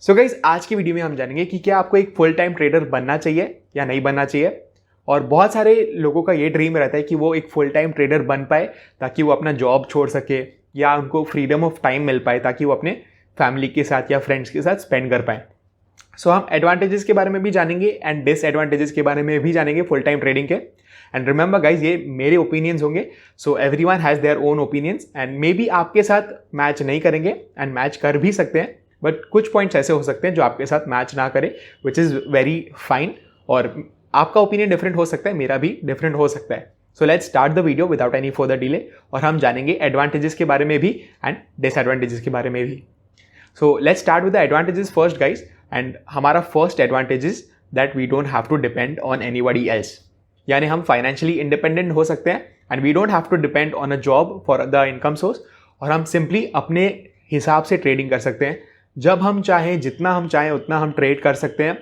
So guys आज की video में हम जानेंगे कि क्या आपको एक फुल टाइम ट्रेडर बनना चाहिए या नहीं बनना चाहिए। और बहुत सारे लोगों का ये ड्रीम रहता है कि वो एक फुल टाइम ट्रेडर बन पाए ताकि वो अपना जॉब छोड़ सके या उनको फ्रीडम ऑफ टाइम मिल पाए ताकि वो अपने फैमिली के साथ या फ्रेंड्स के साथ स्पेंड कर पाएँ। सो हम एडवांटेजेस के बारे में भी जानेंगे एंड डिसएडवांटेजेस के बारे में भी जानेंगे फुल टाइम ट्रेडिंग के। एंड रिमेंबर गाइज, ये मेरे ओपिनियंस होंगे, so everyone has their own opinions and may be आपके साथ मैच नहीं करेंगे एंड मैच कर भी सकते हैं, बट कुछ पॉइंट्स ऐसे हो सकते हैं जो आपके साथ मैच ना करे, विच इज़ वेरी फाइन। और आपका ओपिनियन डिफरेंट हो सकता है, मेरा भी डिफरेंट हो सकता है। सो let's start the video without any further delay और हम जानेंगे एडवांटेजेस के बारे में भी एंड डिसएडवांटेजेस के बारे में भी। So let's start with the advantages first guys. And हमारा first advantage is that we don't have to depend on anybody else, यानी हम फाइनेंशियली इंडिपेंडेंट हो सकते हैं and we don't have to depend on a job for the income source. और हम simply अपने हिसाब से ट्रेडिंग कर सकते हैं, जब हम चाहें जितना हम चाहें उतना हम ट्रेड कर सकते हैं।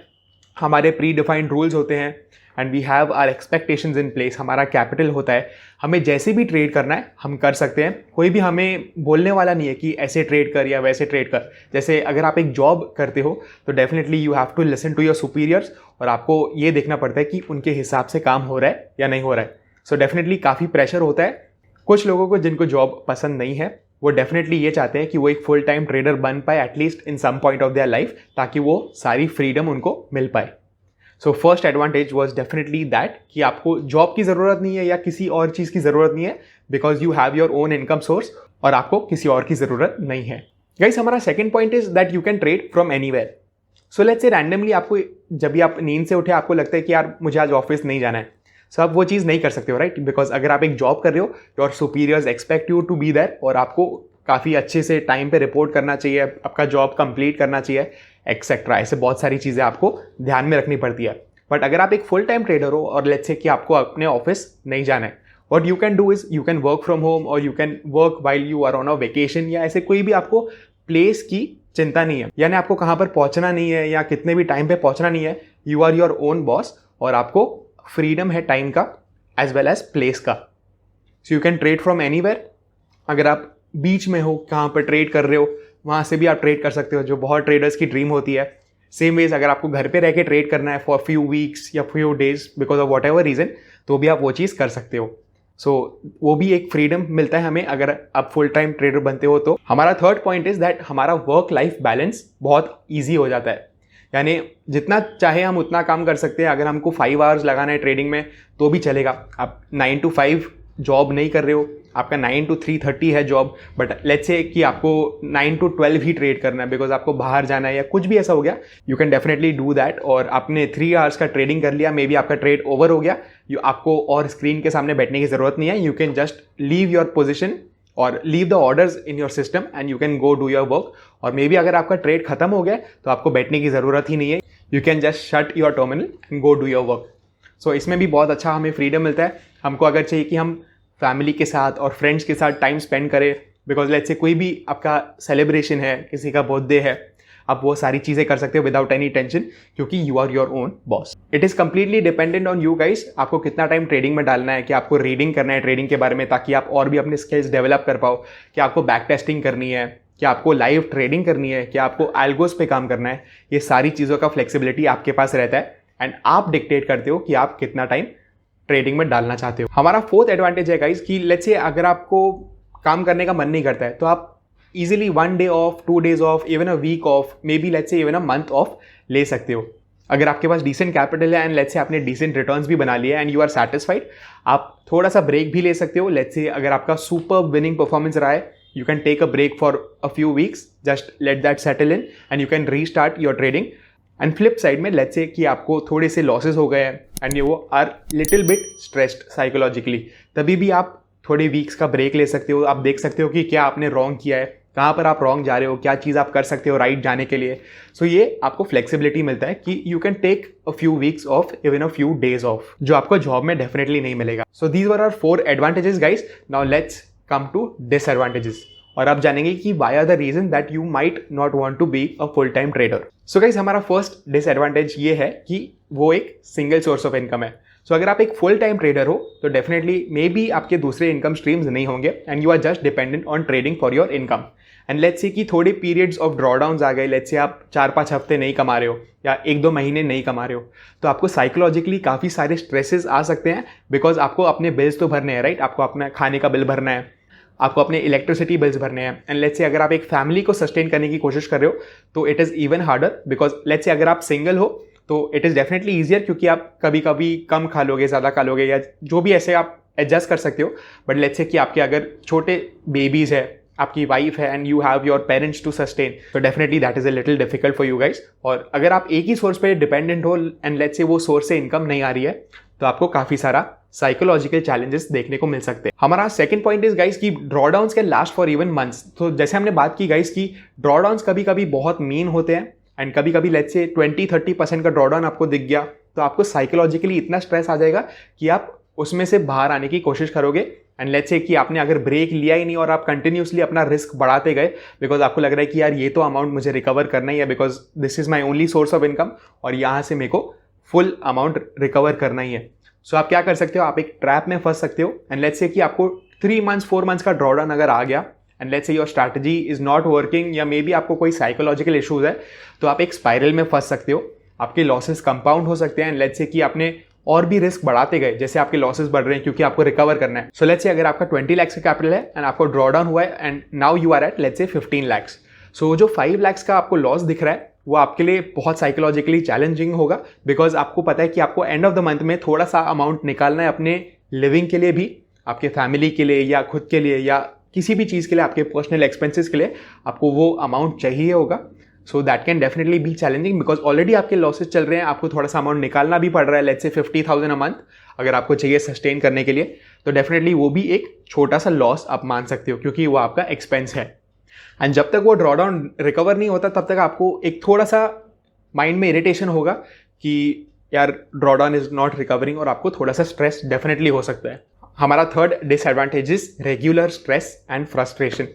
हमारे प्री डिफाइंड रूल्स होते हैं and we have our expectations in place. हमारा कैपिटल होता है, हमें जैसे भी ट्रेड करना है हम कर सकते हैं। कोई भी हमें बोलने वाला नहीं है कि ऐसे ट्रेड कर या वैसे ट्रेड कर। जैसे अगर आप एक जॉब करते हो तो definitely you have to listen to your superiors और आपको ये देखना पड़ता है कि उनके हिसाब से काम हो रहा है या नहीं हो रहा है। सो डेफिनेटली काफ़ी प्रेशर होता है। कुछ लोगों को जिनको जॉब पसंद नहीं है वो डेफिनेटली ये चाहते हैं कि वो एक फुल टाइम ट्रेडर बन पाए at least in some point of their life, ताकि वो सारी फ्रीडम उनको मिल पाए। So first advantage was definitely that कि आपको जॉब की ज़रूरत नहीं है या किसी और चीज़ की ज़रूरत नहीं है, because you have your own income source और आपको किसी और की ज़रूरत नहीं है। गाइस, हमारा second point is that you can trade from anywhere. So let's से रैंडमली आपको जब भी आप नींद से उठे आपको लगता है कि यार मुझे आज ऑफिस नहीं जाना है, सो आप वो चीज़ नहीं कर सकते हो, राइट? बिकॉज अगर आप एक जॉब कर रहे हो, your superiors expect you to be there और आपको काफ़ी अच्छे से टाइम पे रिपोर्ट करना चाहिए, आपका जॉब कंप्लीट करना चाहिए एक्सेट्रा। ऐसे बहुत सारी चीज़ें आपको ध्यान में रखनी पड़ती है। बट अगर आप एक फुल टाइम ट्रेडर हो और लेट्स से कि आपको अपने ऑफिस नहीं जाना है, what you can do is you can work from home और you can work while you are on a vacation, या ऐसे कोई भी आपको प्लेस की चिंता नहीं है, यानी आपको कहाँ पर पहुँचना नहीं है या कितने भी टाइम पे पहुँचना नहीं है। You are your own boss और आपको फ्रीडम है टाइम का एज वेल एज प्लेस का। So you can trade from anywhere. अगर आप बीच में हो, कहाँ पर ट्रेड कर रहे हो, वहाँ से भी आप ट्रेड कर सकते हो, जो बहुत ट्रेडर्स की ड्रीम होती है। सेम वेज अगर आपको घर पे रह के ट्रेड करना है फॉर फ्यू वीक्स या few days because of what ever reason, तो भी आप वो चीज़ कर सकते हो। सो वो भी एक फ्रीडम मिलता है हमें अगर आप फुल टाइम ट्रेडर बनते हो तो। हमारा थर्ड पॉइंट इज दैट हमारा वर्क लाइफ बैलेंस बहुत ईजी हो जाता है, यानी जितना चाहे हम उतना काम कर सकते हैं। अगर हमको 5 आवर्स लगाना है ट्रेडिंग में तो भी चलेगा। आप 9 to 5 जॉब नहीं कर रहे हो, आपका 9 to 3:30 है जॉब, बट लेट्स से कि आपको 9 to 12 ही ट्रेड करना है बिकॉज आपको बाहर जाना है या कुछ भी ऐसा हो गया, you can definitely do that. और आपने 3 आवर्स का ट्रेडिंग कर लिया, मे बी आपका ट्रेड ओवर हो गया, आपको और स्क्रीन के सामने बैठने की ज़रूरत नहीं है। You can just leave your position और leave the orders in your system and you can go do your work. और मे बी अगर आपका ट्रेड खत्म हो गया तो आपको बैठने की ज़रूरत ही नहीं है, you can just shut your terminal and go do your work. So इसमें भी बहुत अच्छा हमें फ्रीडम मिलता है। हमको अगर चाहिए कि हम फैमिली के साथ और फ्रेंड्स के साथ टाइम स्पेंड करें, बिकॉज लेट्स से कोई भी आपका सेलिब्रेशन है, किसी का बर्थडे है, आप वो सारी चीज़ें कर सकते हो विदाउट एनी टेंशन, क्योंकि you are your own boss. It is completely dependent on you guys, आपको कितना टाइम ट्रेडिंग में डालना है, कि आपको रीडिंग करना है ट्रेडिंग के बारे में ताकि आप और भी अपने स्किल्स डेवलप कर पाओ, कि आपको बैक टेस्टिंग करनी है, कि आपको लाइव ट्रेडिंग करनी है, कि आपको एल्गोस पे काम करना है। ये सारी चीज़ों का फ्लेक्सिबिलिटी आपके पास रहता है एंड आप डिक्टेट करते हो कि आप कितना टाइम ट्रेडिंग में डालना चाहते हो। हमारा फोर्थ एडवांटेज है गाइस कि लेट्स से अगर आपको काम करने का मन नहीं करता है तो आप easily 1 day off, 2 days off, even a week off, maybe let's say even a month off ले सकते हो। अगर आपके पास डिसेंट कैपिटल है एंड लेट्स से आपने डिसेंट रिटर्न्स भी बना लिया एंड यू आर सेटिस्फाइड, आप थोड़ा सा ब्रेक भी ले सकते हो। लेट्स से अगर आपका सुपर विनिंग परफॉर्मेंस रहा है, you can take a break for a few weeks, just let that settle in and you can restart your trading. And flip side में लेट्स से कि आपको थोड़े से लॉसेस हो गए हैं एंड ये वो are little bit stressed psychologically, तभी भी आप थोड़े वीक्स का ब्रेक ले सकते हो। आप देख सकते हो कि क्या आपने रॉन्ग किया है, कहाँ पर आप रॉन्ग जा रहे हो, क्या चीज़ आप कर सकते हो राइट जाने के लिए। सो ये आपको फ्लेक्सिबिलिटी मिलता है कि you can take a few weeks off, even a few days off, जो आपको जॉब में डेफिनेटली नहीं मिलेगा। So these were are 4 advantages guys. Now let's come to disadvantages और आप जानेंगे कि why are the reason that you might not want to be a full time trader. So guys, हमारा फर्स्ट डिसएडवांटेज ये है कि वो एक सिंगल सोर्स ऑफ इनकम है। सो अगर आप एक फुल टाइम ट्रेडर हो तो डेफिनेटली मे बी आपके दूसरे इनकम स्ट्रीम्स नहीं होंगे and you are just dependent on trading for your income. And let's say कि थोड़े पीरियड्स ऑफ ड्रॉडाउन्स आ गए, लेट्स से आप 4-5 हफ्ते नहीं कमा रहे हो या 1-2 महीने नहीं कमा रहे हो, तो आपको साइकोलॉजिकली काफ़ी सारे स्ट्रेसेस आ सकते हैं, बिकॉज आपको अपने बिल्स तो भरने हैं, राइट? आपको अपना खाने का बिल भरना है, आपको अपने इलेक्ट्रिसिटी बिल्स भरने हैं, एंड लेट्स से अगर आप एक फैमिली को सस्टेन करने की कोशिश कर रहे हो तो it is even harder, because let's say अगर आप सिंगल हो तो इट इज़ डेफिनेटली ईजियर, क्योंकि आप कभी कभी कम खा लोगे, ज़्यादा खा लोगे, या जो भी ऐसे आप एडजस्ट कर सकते हो। बट लेट्स से कि आपके अगर छोटे बेबीज़ है, आपकी वाइफ है, and you have your parents to sustain, तो definitely that is a little difficult for you guys. और अगर आप एक ही सोर्स पे डिपेंडेंट हो एंड लेट्स से वो सोर्स से इनकम नहीं आ रही है, तो आपको काफ़ी सारा साइकोलॉजिकल चैलेंजेस देखने को मिल सकते हैं। हमारा सेकंड पॉइंट इज गाइस कि drawdowns can last for even months. तो जैसे हमने बात की गाइस कि ड्रॉडाउन्स कभी कभी बहुत मीन होते हैं, एंड कभी कभी लेट्स से 20-30% का ड्रॉडाउन आपको दिख गया तो आपको साइकोलॉजिकली इतना स्ट्रेस आ जाएगा कि आप उसमें से बाहर आने की कोशिश करोगे। एंड लेट्स से कि आपने अगर ब्रेक लिया ही नहीं और आप कंटिन्यूसली अपना रिस्क बढ़ाते गए, बिकॉज आपको लग रहा है कि यार ये तो अमाउंट मुझे रिकवर करना ही है, because this is my only source of income और यहाँ से मेरे को फुल अमाउंट रिकवर करना ही है। सो आप क्या कर सकते हो, आप एक ट्रैप में फंस सकते हो। एंड लेट्स से कि आपको 3 मंथ्स 4 मंथ्स का ड्रॉडाउन अगर आ गया एंड लेट्स से your strategy is not working, या मे बी आपको कोई साइकोलॉजिकल इशूज है, तो आप एक स्पाइरल में फंस सकते हो, आपके लॉसेस कंपाउंड हो सकते हैं। एंड लेट्स से कि आपने और भी रिस्क बढ़ाते गए, जैसे आपके लॉसेस बढ़ रहे हैं क्योंकि आपको रिकवर करना है। सो लेट्स से अगर आपका 20 लाख का कैपिटल है एंड आपको ड्रॉडाउन हुआ है and now you are at let's say 15 lakh, सो जो 5 लाख का आपको लॉस दिख रहा है वो आपके लिए बहुत साइकोलॉजिकली चैलेंजिंग होगा, बिकॉज आपको पता है कि आपको एंड ऑफ द मंथ में थोड़ा सा अमाउंट निकालना है अपने लिविंग के लिए भी, आपके फैमिली के लिए या खुद के लिए या किसी भी चीज़ के लिए, आपके पर्सनल एक्सपेंसेस के लिए आपको वो अमाउंट चाहिए होगा। So that can definitely be challenging, because already आपके लॉसेस चल रहे हैं, आपको थोड़ा सा अमाउंट निकालना भी पड़ रहा है, लेट्स से 50,000 अ मंथ अगर आपको चाहिए सस्टेन करने के लिए, तो डेफिनेटली वो भी एक छोटा सा लॉस आप मान सकते हो क्योंकि वो आपका एक्सपेंस है। एंड जब तक वो ड्रॉडाउन रिकवर नहीं होता तब तक आपको एक थोड़ा सा माइंड में इरिटेशन होगा कि यार ड्रॉडाउन इज नॉट रिकवरिंग, और आपको थोड़ा सा स्ट्रेस डेफिनेटली हो सकता है। हमारा third disadvantage is regular stress and frustration.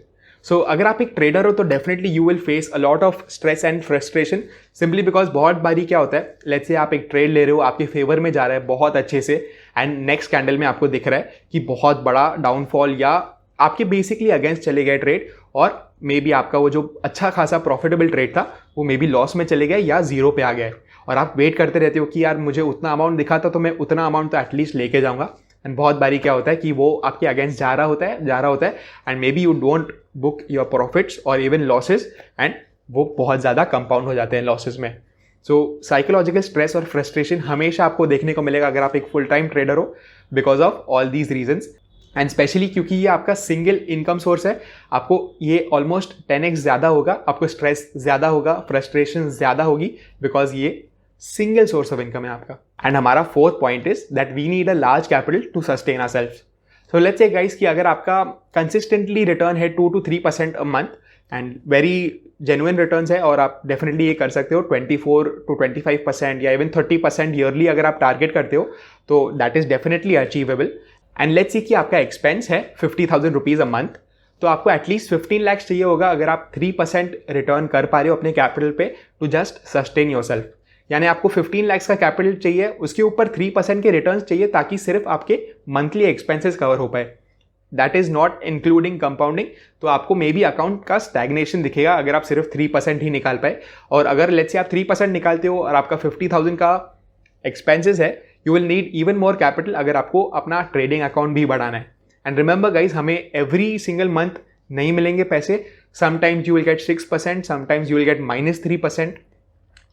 So अगर आप एक ट्रेडर हो तो definitely you will face a lot of stress and frustration, simply because बहुत बारी क्या होता है, लेट्स से आप एक ट्रेड ले रहे हो, आपके फेवर में जा रहा है बहुत अच्छे से, एंड नेक्स्ट कैंडल में आपको दिख रहा है कि बहुत बड़ा डाउनफॉल या आपके बेसिकली अगेंस्ट चले गए ट्रेड, और मे बी आपका वो जो अच्छा खासा प्रॉफिटेबल ट्रेड था वो मे बी लॉस में चले गया या जीरो पे आ गया है, और आप वेट करते रहते हो कि यार मुझे उतना अमाउंट दिखा था तो मैं उतना अमाउंट तो एटलीस्ट लेके जाऊंगा। एंड बहुत बारी क्या होता है कि वो आपके अगेंस्ट जा रहा होता है and maybe you don't book your profits और इवन लॉसेस, एंड वो बहुत ज़्यादा कंपाउंड हो जाते हैं लॉसेस में। सो साइकोलॉजिकल स्ट्रेस और फ्रस्ट्रेशन हमेशा आपको देखने को मिलेगा अगर आप एक फुल टाइम ट्रेडर हो, because of all these reasons, and specially क्योंकि ये आपका सिंगल इनकम सोर्स है, आपको ये ऑलमोस्ट 10x ज़्यादा होगा, आपको स्ट्रेस ज़्यादा होगा, फ्रस्ट्रेशन ज़्यादा होगी, बिकॉज ये सिंगल सोर्स ऑफ इनकम है आपका। एंड हमारा fourth point is that we need a large capital to sustain ourselves. So let's say guys कि अगर आपका कंसिस्टेंटली रिटर्न है 2-3% a month and very genuine returns है, और आप डेफिनेटली ये कर सकते हो 24-25% या इवन 30% ईयरली अगर आप टारगेट करते हो, तो that is definitely achievable. And let's see कि आपका एक्सपेंस है 50,000 रुपीज़ अ मंथ, तो आपको एटलीस्ट 15 लाख चाहिए होगा अगर आप 3% रिटर्न कर पा रहे हो अपने कैपिटल पे टू जस्ट सस्टेन योरसेल्फ। यानी आपको 15 लाख का कैपिटल चाहिए, उसके ऊपर 3% के रिटर्न्स चाहिए ताकि सिर्फ आपके मंथली एक्सपेंसेस कवर हो पाए। That is not including compounding, तो आपको मे बी अकाउंट का स्टैग्नेशन दिखेगा अगर आप सिर्फ 3% ही निकाल पाए। और अगर लेट्स से आप 3% निकालते हो और आपका 50,000 का एक्सपेंसेस है, you will need even more capital अगर आपको अपना ट्रेडिंग अकाउंट भी बढ़ाना है। एंड रिमेंबर गाइज, हमें एवरी सिंगल मंथ नहीं मिलेंगे पैसे, sometimes you will get 6%, sometimes you will get -3%।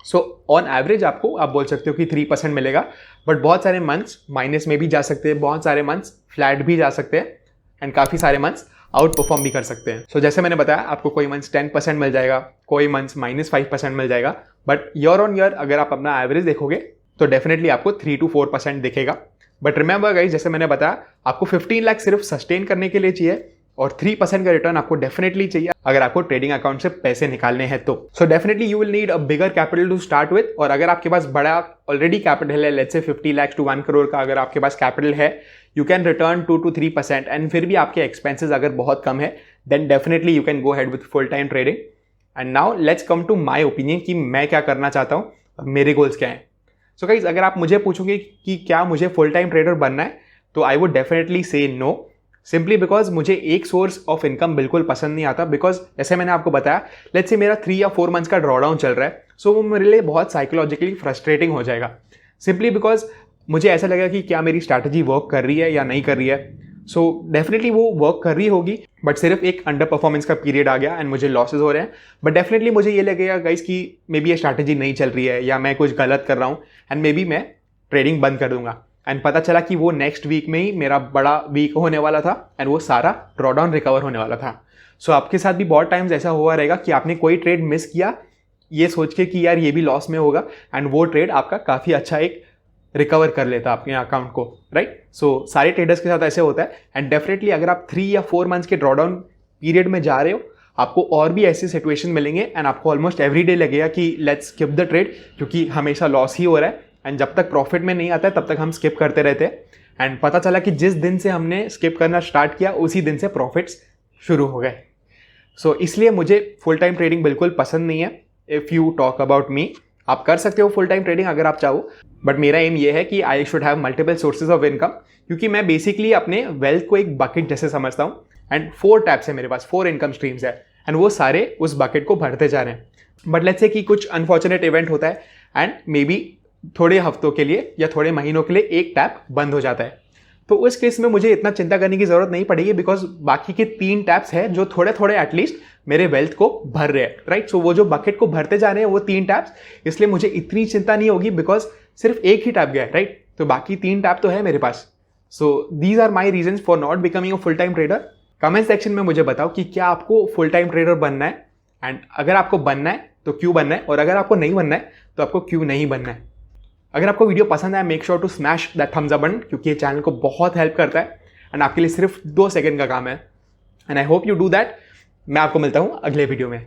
So on average आपको आप बोल सकते हो कि 3% मिलेगा, बट बहुत सारे मंथ्स माइनस में भी जा सकते हैं, बहुत सारे मंथ्स फ्लैट भी जा सकते हैं, एंड काफ़ी सारे मंथ्स आउट परफॉर्म भी कर सकते हैं। सो जैसे मैंने बताया, आपको कोई मंथ्स 10% मिल जाएगा, कोई मंथ्स -5% मिल जाएगा, बट ईयर ऑन ईयर अगर आप अपना एवरेज देखोगे तो डेफिनेटली आपको 3-4% दिखेगा। बट रिमेंबर गाइज, जैसे मैंने बताया, आपको 15 लाख सिर्फ सस्टेन करने के लिए चाहिए और 3% का रिटर्न आपको डेफिनेटली चाहिए अगर आपको ट्रेडिंग अकाउंट से पैसे निकालने हैं तो। So definitely you will need a bigger capital to start with, और अगर आपके पास बड़ा ऑलरेडी कैपिटल है, let's say 50 lakh to 1 crore का अगर आपके पास कैपिटल है, यू कैन रिटर्न 2-3%, एंड फिर भी आपके एक्सपेंसेस अगर बहुत कम है, then definitely you can go ahead with full time trading. And now let's come to my opinion कि मैं क्या करना चाहता हूँ, मेरे गोल्स क्या हैं। सो गाइज, अगर आप मुझे पूछोगे कि क्या मुझे फुल टाइम ट्रेडर बनना है, तो आई वुड डेफिनेटली से नो, सिंपली बिकॉज मुझे एक सोर्स ऑफ इनकम बिल्कुल पसंद नहीं आता, बिकॉज जैसे मैंने आपको बताया, लेट्स से मेरा 3 या 4 मंथ्स का ड्रॉडाउन चल रहा है, सो वो मेरे लिए बहुत साइकोलॉजिकली फ्रस्ट्रेटिंग हो जाएगा, सिंपली बिकॉज मुझे ऐसा लगेगा कि क्या मेरी स्ट्रैटेजी वर्क कर रही है या नहीं कर रही है। सो डेफिनेटली वो वर्क कर रही होगी, बट सिर्फ एक अंडर परफॉर्मेंस का पीरियड आ गया एंड मुझे लॉसेज हो रहे हैं, बट डेफिनेटली मुझे ये लगेगा गाइस कि मे बी ये स्ट्रैटेजी नहीं चल रही है या मैं कुछ गलत कर रहा हूँ एंड मे बी मैं ट्रेडिंग बंद कर दूंगा। एंड पता चला कि वो नेक्स्ट वीक में ही मेरा बड़ा वीक होने वाला था एंड वो सारा ड्रॉडाउन रिकवर होने वाला था। सो आपके साथ भी बहुत टाइम्स ऐसा हुआ रहेगा कि आपने कोई ट्रेड मिस किया ये सोच के कि यार ये भी लॉस में होगा, एंड वो ट्रेड आपका काफ़ी अच्छा एक रिकवर कर लेता आपके अकाउंट को, राइट। सो सारे ट्रेडर्स के साथ ऐसे होता है, एंड डेफिनेटली अगर आप 3 या 4 मंथ्स के ड्रॉडाउन पीरियड में जा रहे हो, आपको और भी ऐसे सिचुएशन मिलेंगे एंड आपको ऑलमोस्ट एवरी डे लगेगा कि लेट्स स्किप द ट्रेड, क्योंकि हमेशा लॉस ही हो रहा है एंड जब तक प्रॉफिट में नहीं आता है तब तक हम स्किप करते रहते हैं। एंड पता चला कि जिस दिन से हमने स्किप करना स्टार्ट किया उसी दिन से प्रॉफिट्स शुरू हो गए। सो इसलिए मुझे फुल टाइम ट्रेडिंग बिल्कुल पसंद नहीं है। If you talk about me, आप कर सकते हो फुल टाइम ट्रेडिंग अगर आप चाहो, बट मेरा एम ये है कि I should have multiple sources of income, क्योंकि मैं बेसिकली अपने वेल्थ को एक बकेट जैसे समझता हूँ एंड 4 टैप्स है मेरे पास, 4 इनकम स्ट्रीम्स है एंड वो सारे उस बकेट को भरते जा रहे हैं। बट लेट्स से कि कुछ अनफॉर्चुनेट इवेंट होता है एंड मे बी थोड़े हफ्तों के लिए या थोड़े महीनों के लिए एक टैप बंद हो जाता है, तो उस केस में मुझे इतना चिंता करने की जरूरत नहीं पड़ेगी, बिकॉज बाकी के 3 टैप्स हैं जो थोड़े थोड़े एटलीस्ट मेरे वेल्थ को भर रहे हैं, राइट। सो वो जो बकेट को भरते जा रहे हैं वो 3 टैप्स, इसलिए मुझे इतनी चिंता नहीं होगी बिकॉज सिर्फ एक ही टैप गया है, राइट। तो बाकी 3 टैप तो है मेरे पास। So these are my reason for not becoming a full time trader. Comment section में मुझे बताओ कि क्या आपको फुल टाइम ट्रेडर बनना है, एंड अगर आपको बनना है तो क्यों बनना है, और अगर आपको नहीं बनना है तो आपको क्यों नहीं बनना है। अगर आपको वीडियो पसंद आए, make sure to smash that thumbs up button, क्योंकि ये चैनल को बहुत हेल्प करता है एंड आपके लिए सिर्फ 2 सेकंड का काम है, and I hope you do that. मैं आपको मिलता हूँ अगले वीडियो में।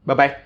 Bye bye.